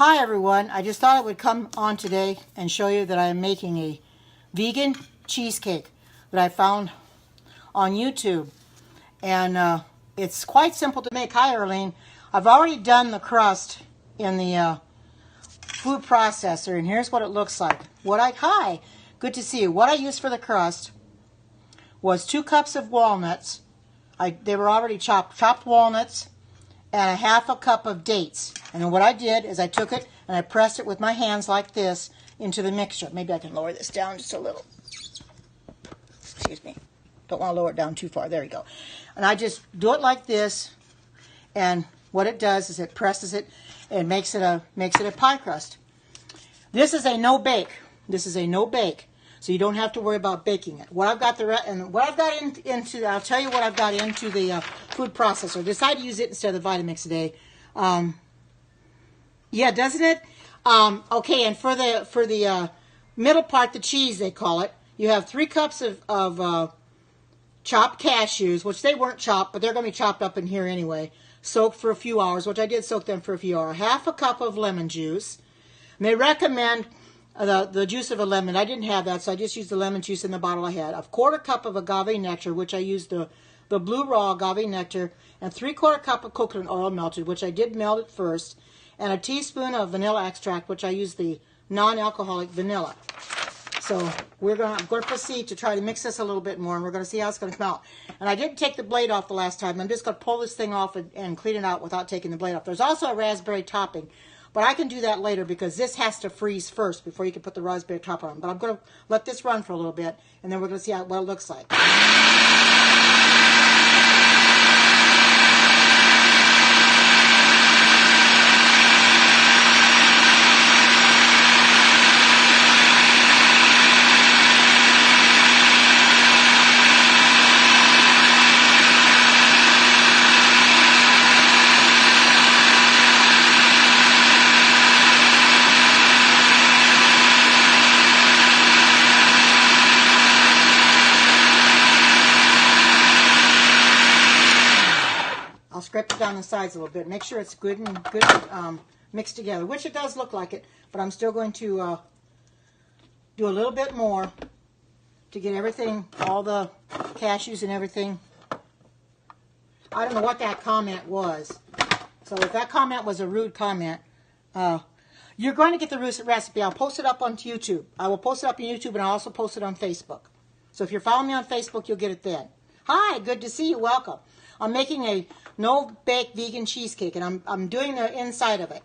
Hi everyone, I just thought I would come on today and show you that I am making a vegan cheesecake that I found on YouTube. And it's quite simple to make. Hi Arlene, I've already done the crust in the food processor, and here's what it looks like. Hi, good to see you. What I used for the crust was 2 cups of walnuts. They were already chopped walnuts, and a half a cup of dates. And then what I did is I took it and I pressed it with my hands like this into the mixture. Maybe I can lower this down just a little. Excuse me. Don't want to lower it down too far. There you go. And I just do it like this, and what it does is it presses it and makes it a pie crust. This is a no bake. This is a no bake. So you don't have to worry about baking it. I'll tell you what I've got into the food processor. Decided to use it instead of the Vitamix today. Yeah, doesn't it? Okay, and for the middle part, the cheese they call it, you have 3 cups of chopped cashews, which they weren't chopped, but they're going to be chopped up in here anyway. Soaked for a few hours, which I did soak them for a few hours. Half a cup of lemon juice. And they recommend the juice of a lemon. I didn't have that, so I just used the lemon juice in the bottle I had. A 1/4 cup of agave nectar, which I used the blue raw agave nectar, and 3/4 cup of coconut oil melted, which I did melt it first, and a teaspoon of vanilla extract, which I used the non-alcoholic vanilla. So I'm going to proceed to try to mix this a little bit more, and we're going to see how it's going to come out. And I didn't take the blade off the last time. I'm just going to pull this thing off and clean it out without taking the blade off. There's also a raspberry topping, but I can do that later because this has to freeze first before you can put the raspberry top on. But I'm going to let this run for a little bit, and then we're going to see what it looks like. I'll scrape it down the sides a little bit. Make sure it's good mixed together, which it does look like it, but I'm still going to do a little bit more to get everything, all the cashews and everything. I don't know what that comment was. So if that comment was a rude comment, you're going to get the recipe. I'll post it up on YouTube. I will post it up on YouTube, and I'll also post it on Facebook. So if you're following me on Facebook, you'll get it then. Hi, good to see you. Welcome. I'm making a no-bake vegan cheesecake, and I'm doing the inside of it.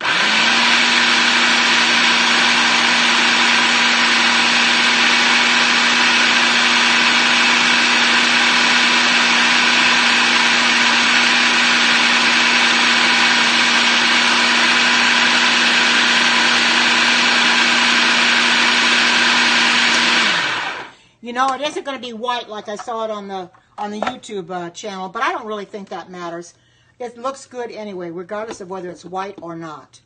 You know, it isn't going to be white like I saw it on the YouTube channel, but I don't really think that matters. It looks good anyway, regardless of whether it's white or not.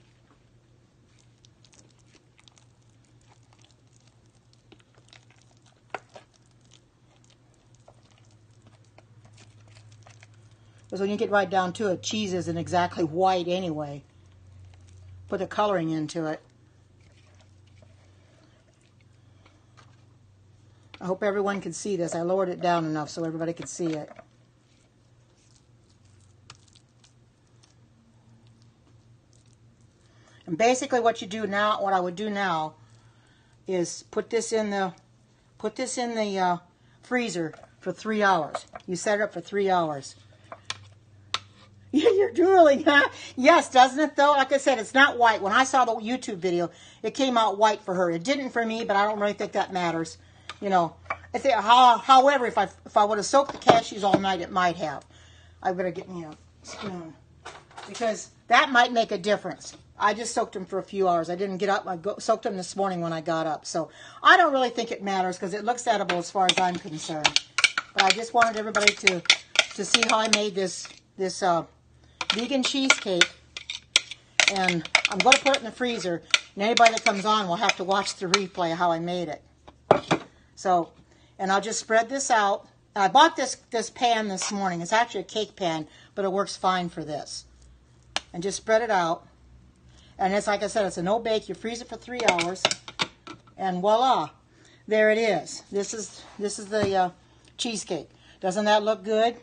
Because when you get right down to it, cheese isn't exactly white anyway. Put the coloring into it. I hope everyone can see this. I lowered it down enough so everybody can see it. And basically what I would do now is put this in the freezer for 3 hours. You set it up for 3 hours. You're drooling, huh? Yes, doesn't it though? Like I said, it's not white. When I saw the YouTube video, it came out white for her. It didn't for me, but I don't really think that matters. You know, however, if I would have soaked the cashews all night, it might have. I better get me a spoon because that might make a difference. I just soaked them for a few hours. I didn't get up. Soaked them this morning when I got up. So I don't really think it matters because it looks edible as far as I'm concerned. But I just wanted everybody to see how I made this vegan cheesecake. And I'm going to put it in the freezer. And anybody that comes on will have to watch the replay of how I made it. So, and I'll just spread this out. I bought this pan this morning. It's actually a cake pan, but it works fine for this. And just spread it out. And it's like I said, it's a no-bake. You freeze it for 3 hours, and voila, there it is. This is the cheesecake. Doesn't that look good?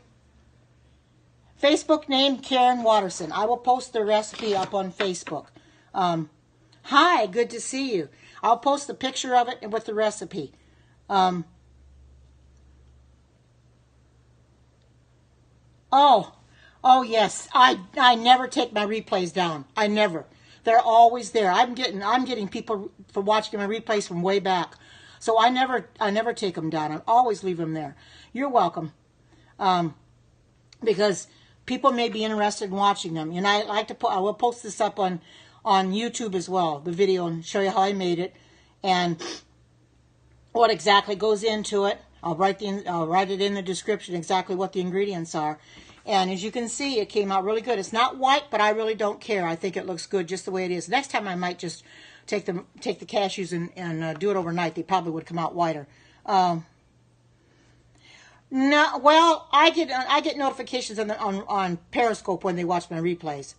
Facebook name Karen Watterson. I will post the recipe up on Facebook. Hi, good to see you. I'll post the picture of it with the recipe. Oh yes. I never take my replays down. I never. They're always there. I'm getting people for watching my replays from way back. So I never take them down. I always leave them there. You're welcome. Because people may be interested in watching them. And I will post this up on YouTube as well, the video, and show you how I made it and what exactly goes into it. I'll write it in the description exactly what the ingredients are. And as you can see, it came out really good. It's not white, but I really don't care. I think it looks good just the way it is. Next time I might just take the cashews and do it overnight. They probably would come out whiter. No, well, I get notifications on Periscope when they watch my replays.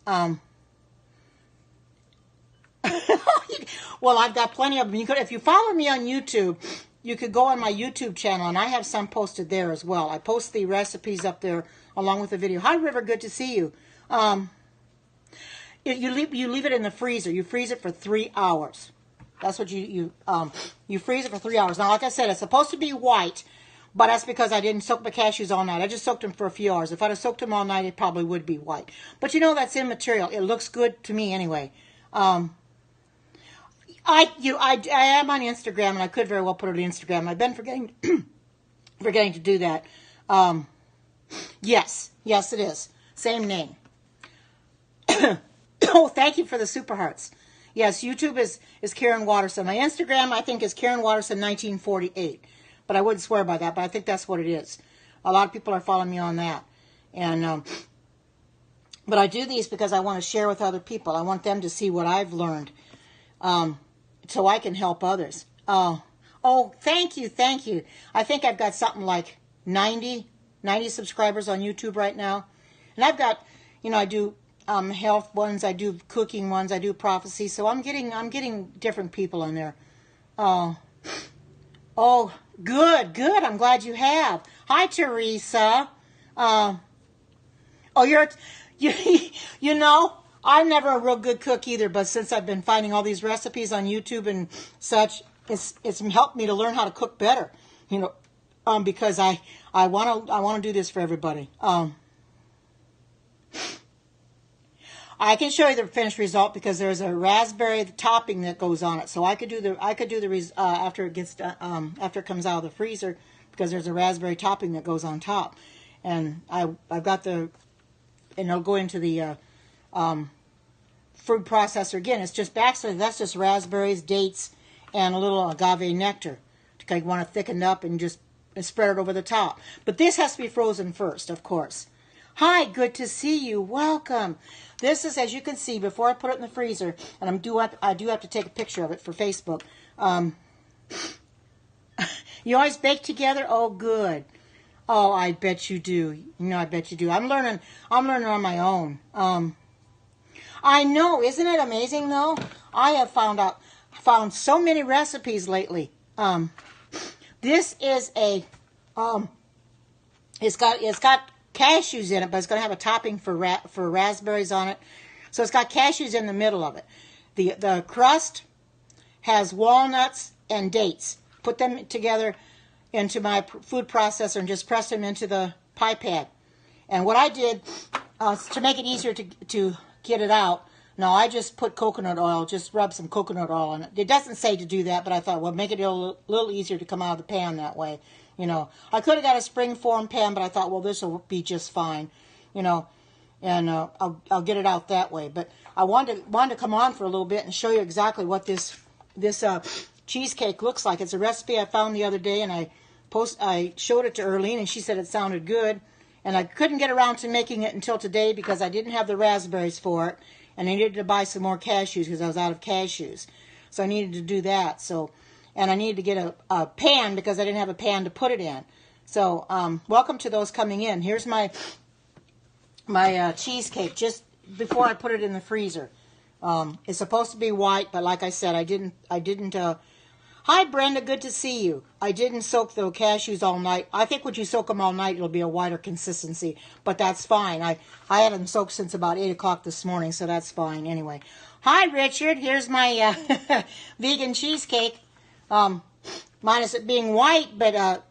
Well, I've got plenty of them. If you follow me on YouTube, you could go on my YouTube channel, and I have some posted there as well. I post the recipes up there along with the video. Hi, River, good to see you. You leave it in the freezer. You freeze it for 3 hours. That's what you freeze it for 3 hours. Now, like I said, it's supposed to be white, but that's because I didn't soak my cashews all night. I just soaked them for a few hours. If I'd have soaked them all night, it probably would be white. But you know, that's immaterial. It looks good to me anyway. I am on Instagram, and I could very well put it on Instagram. I've been forgetting to do that. Yes, it is. Same name. Oh, thank you for the super hearts. Yes, YouTube is Karen Watterson. My Instagram, I think, is Karen Watterson 1948. But I wouldn't swear by that, but I think that's what it is. A lot of people are following me on that. And but I do these because I want to share with other people. I want them to see what I've learned. So I can help others. Oh, thank you. I think I've got something like 90 subscribers on YouTube right now. And I've got, I do health ones, I do cooking ones, I do prophecy. So I'm getting different people in there. Oh, good. I'm glad you have. Hi, Teresa. I'm never a real good cook either, but since I've been finding all these recipes on YouTube and such, it's helped me to learn how to cook better. Because I want to do this for everybody. I can show you the finished result because there's a raspberry topping that goes on it. So I could do the after it comes out of the freezer, because there's a raspberry topping that goes on top, and I've got and it'll go into the food processor again. It's just that's just raspberries, dates, and a little agave nectar to kind of want to thicken up and just spread it over the top. But this has to be frozen first, of course. Hi, good to see you. Welcome. This is, as you can see, before I put it in the freezer, and I do have to take a picture of it for Facebook. You always bake together? Oh, good. Oh, I bet you do. I bet you do. I'm learning on my own. I know, isn't it amazing though? I have found so many recipes lately. This is it's got cashews in it, but it's going to have a topping for raspberries on it. So it's got cashews in the middle of it. The crust has walnuts and dates. Put them together into my food processor and just press them into the pie pad. And what I did to make it easier to get it out, no, I just put coconut oil, just rub some coconut oil on it. It doesn't say to do that, but I thought, well, make it a little easier to come out of the pan that way. I could have got a springform pan, but I thought, well, this will be just fine, and I'll get it out that way. But I wanted to come on for a little bit and show you exactly what this cheesecake looks like. It's a recipe I found the other day, and I showed it to Erlene, and she said it sounded good. And I couldn't get around to making it until today because I didn't have the raspberries for it, and I needed to buy some more cashews because I was out of cashews. So I needed to do that. And I needed to get a pan because I didn't have a pan to put it in. So welcome to those coming in. Here's my cheesecake just before I put it in the freezer. It's supposed to be white, but like I said, I didn't, hi Brenda, good to see you. I didn't soak the cashews all night. I think when you soak them all night, it'll be a whiter consistency, but that's fine. I had them soaked since about 8 o'clock this morning, so that's fine anyway. Hi Richard, here's my vegan cheesecake. Minus it being white, but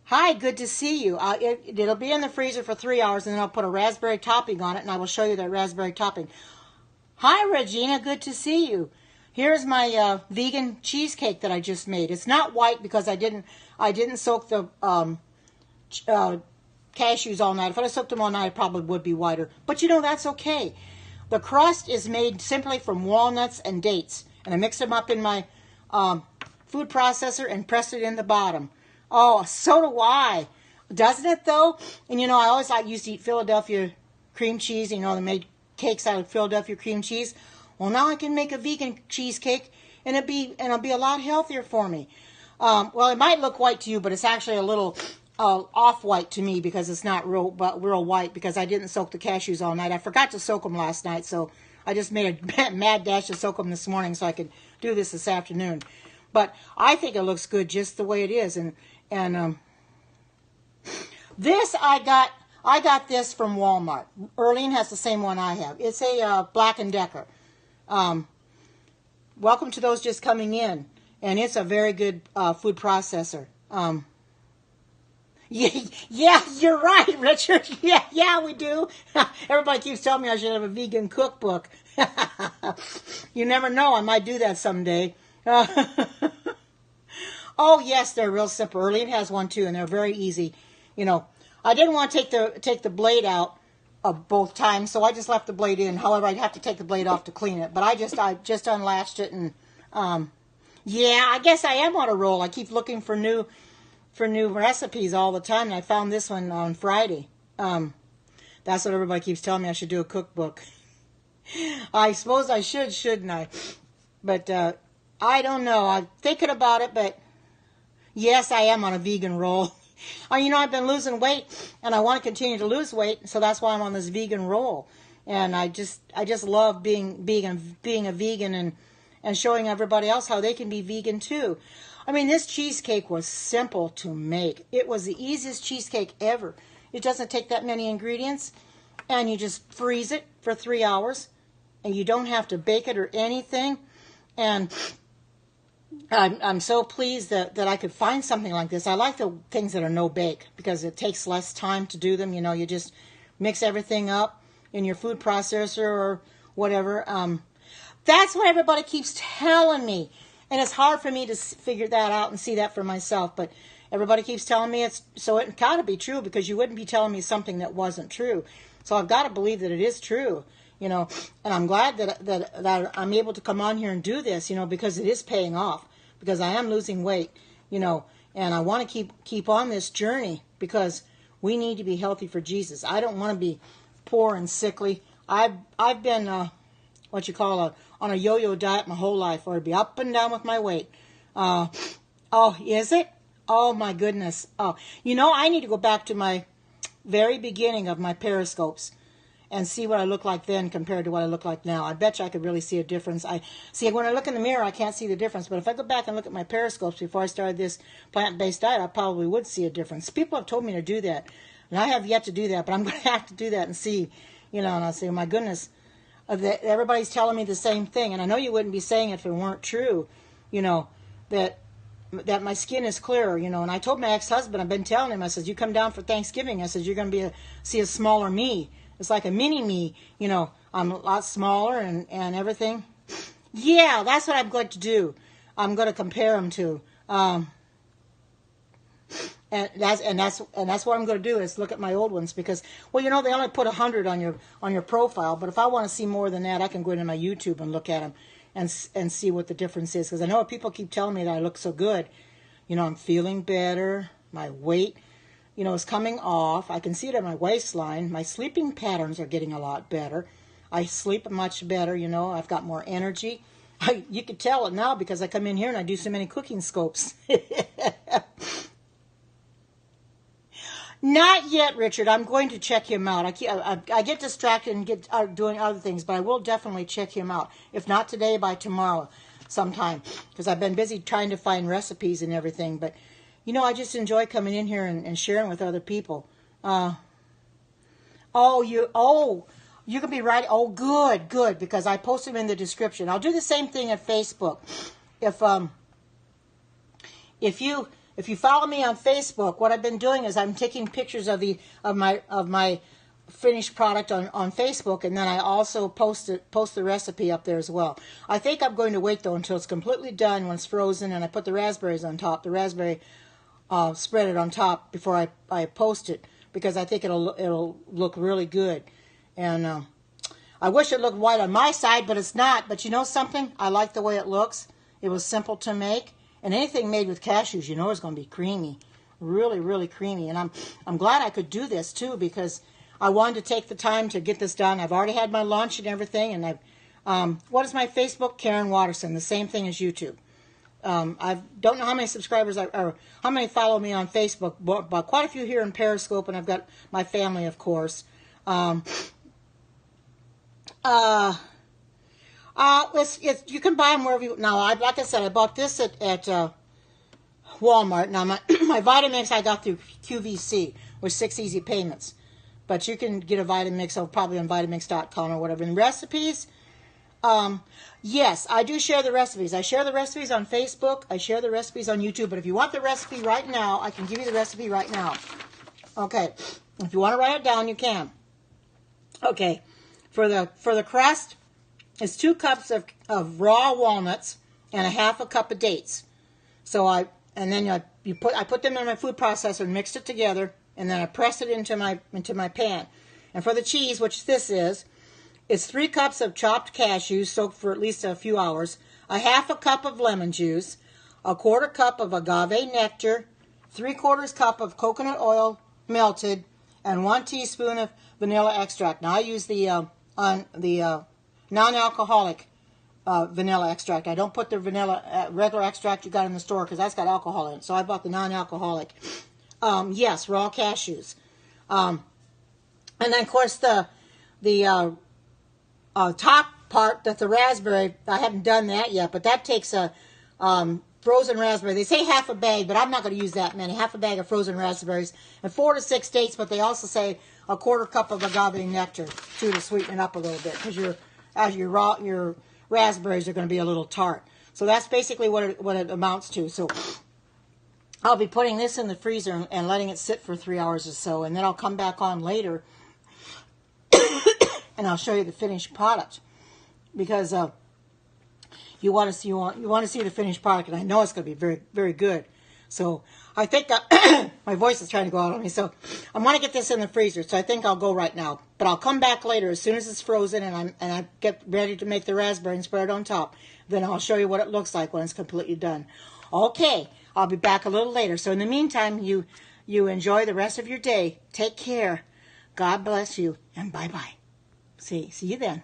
hi, good to see you. It'll be in the freezer for 3 hours, and then I'll put a raspberry topping on it, and I will show you that raspberry topping. Hi, Regina, good to see you. Here's my vegan cheesecake that I just made. It's not white because I didn't soak the cashews all night. If I soaked them all night, it probably would be whiter. But you know, that's okay. The crust is made simply from walnuts and dates, and I mixed them up in my food processor and pressed it in the bottom. Oh, so do I. Doesn't it, though? And, you know, I always used to eat Philadelphia cream cheese. You know, they made cakes out of Philadelphia cream cheese. Well, now I can make a vegan cheesecake, and it'll be a lot healthier for me. Well, it might look white to you, but it's actually a little off-white to me because it's not real white because I didn't soak the cashews all night. I forgot to soak them last night, so I just made a mad dash to soak them this morning so I could do this afternoon. But I think it looks good just the way it is, and this I got this from Walmart. Erlene has the same one I have. It's a Black & Decker. Welcome to those just coming in, and it's a very good food processor. Yeah, you're right, Richard. Yeah, we do. Everybody keeps telling me I should have a vegan cookbook. You never know, I might do that someday. Oh yes, they're real simple. Erlene has one too, and they're very easy. You know, I didn't want to take the blade out both times, so I just left the blade in. However, I'd have to take the blade off to clean it. But I just unlatched it, and yeah, I guess I am on a roll. I keep looking for new recipes all the time, and I found this one on Friday. That's what everybody keeps telling me I should do a cookbook. I suppose I should, shouldn't I? But I don't know. I'm thinking about it, but yes, I am on a vegan roll. You know, I've been losing weight, and I want to continue to lose weight, so that's why I'm on this vegan roll. And I just love being a vegan and showing everybody else how they can be vegan too. I mean, this cheesecake was simple to make. It was the easiest cheesecake ever. It doesn't take that many ingredients, and you just freeze it for 3 hours, and you don't have to bake it or anything. And I'm so pleased that I could find something like this. I like the things that are no bake because it takes less time to do them. You know, you just mix everything up in your food processor or whatever. That's what everybody keeps telling me. And it's hard for me to figure that out and see that for myself. But everybody keeps telling me it's, so it got to be true because you wouldn't be telling me something that wasn't true. So I've got to believe that it is true. You know, and I'm glad that I'm able to come on here and do this, you know, because it is paying off, because I am losing weight, you know, and I want to keep on this journey because we need to be healthy for Jesus. I don't want to be poor and sickly. I've been on a yo-yo diet my whole life, or to be up and down with my weight. Oh, is it? Oh my goodness. Oh, you know, I need to go back to my very beginning of my periscopes and see what I look like then compared to what I look like now. I bet you I could really see a difference. I see when I look in the mirror, I can't see the difference. But if I go back and look at my periscopes before I started this plant-based diet, I probably would see a difference. People have told me to do that, and I have yet to do that. But I'm going to have to do that and see, you know. And I'll say, oh, my goodness, everybody's telling me the same thing, and I know you wouldn't be saying it if it weren't true, you know, that my skin is clearer, you know. And I told my ex-husband, I've been telling him, I said, you come down for Thanksgiving, I said, you're going to see a smaller me. It's like a mini me, you know. I'm a lot smaller and everything. Yeah, that's what I'm going to do. I'm going to compare them to. And that's what I'm going to do is look at my old ones because, well, you know, they only put 100 on your profile. But if I want to see more than that, I can go into my YouTube and look at them and see what the difference is. Because I know people keep telling me that I look so good. You know, I'm feeling better. My weight, you know, is coming off. I can see it at my waistline. My sleeping patterns are getting a lot better. I sleep much better, you know. I've got more energy. You could tell it now because I come in here and I do so many cooking scopes. Not yet, Richard. I'm going to check him out. I get distracted and get doing other things, but I will definitely check him out. If not today, by tomorrow sometime, because I've been busy trying to find recipes and everything. But, you know, I just enjoy coming in here and sharing with other people. You can be right. Oh, good, because I post them in the description. I'll do the same thing at Facebook. If you follow me on Facebook, what I've been doing is I'm taking pictures of my finished product on Facebook, and then I also post the recipe up there as well. I think I'm going to wait though until it's completely done, when it's frozen, and I put the raspberries on top, the raspberry spread it on top before I post it, because I think it'll look really good. And I wish it looked white on my side, but it's not. But you know something? I like the way it looks. It was simple to make. And anything made with cashews, you know, is going to be creamy, really, really creamy. And I'm glad I could do this too, because I wanted to take the time to get this done. I've already had my lunch and everything, and what is my Facebook? Karen Watterson, the same thing as YouTube. I don't know how many subscribers or how many follow me on Facebook, but quite a few here in Periscope, and I've got my family, of course. You can buy them wherever you... Now, like I said, I bought this at Walmart. Now, my Vitamix I got through QVC with 6 easy payments. But you can get a Vitamix probably on Vitamix.com or whatever. And recipes, yes, I do share the recipes. I share the recipes on Facebook. I share the recipes on YouTube. But if you want the recipe right now, I can give you the recipe right now. Okay. If you want to write it down, you can. Okay. For the crust, it's 2 cups of raw walnuts and a half a cup of dates. So I put them in my food processor and mixed it together, and then I pressed it into my pan. And for the cheese, which this is, it's 3 cups of chopped cashews soaked for at least a few hours, a half a cup of lemon juice, a 1/4 cup of agave nectar, 3/4 cup of coconut oil melted, and 1 teaspoon of vanilla extract. Now I use the non-alcoholic vanilla extract. I don't put the vanilla regular extract you got in the store, because that's got alcohol in it. So I bought the non-alcoholic. Yes, raw cashews. And then, of course, the top part, that's the raspberry. I haven't done that yet, but that takes a frozen raspberry. They say half a bag, but I'm not going to use that many. Half a bag of frozen raspberries and 4 to 6 dates, but they also say a 1/4 cup of agave nectar too, to sweeten it up a little bit, because your raspberries are going to be a little tart. So that's basically what it amounts to. So I'll be putting this in the freezer and letting it sit for 3 hours or so, and then I'll come back on later and I'll show you the finished product, because you want to see the finished product, and I know it's going to be very, very good. So I think my voice is trying to go out on me. So I want to get this in the freezer. So I think I'll go right now. But I'll come back later as soon as it's frozen and I get ready to make the raspberry and spread it on top. Then I'll show you what it looks like when it's completely done. Okay, I'll be back a little later. So in the meantime, you enjoy the rest of your day. Take care. God bless you, and bye-bye. See you then.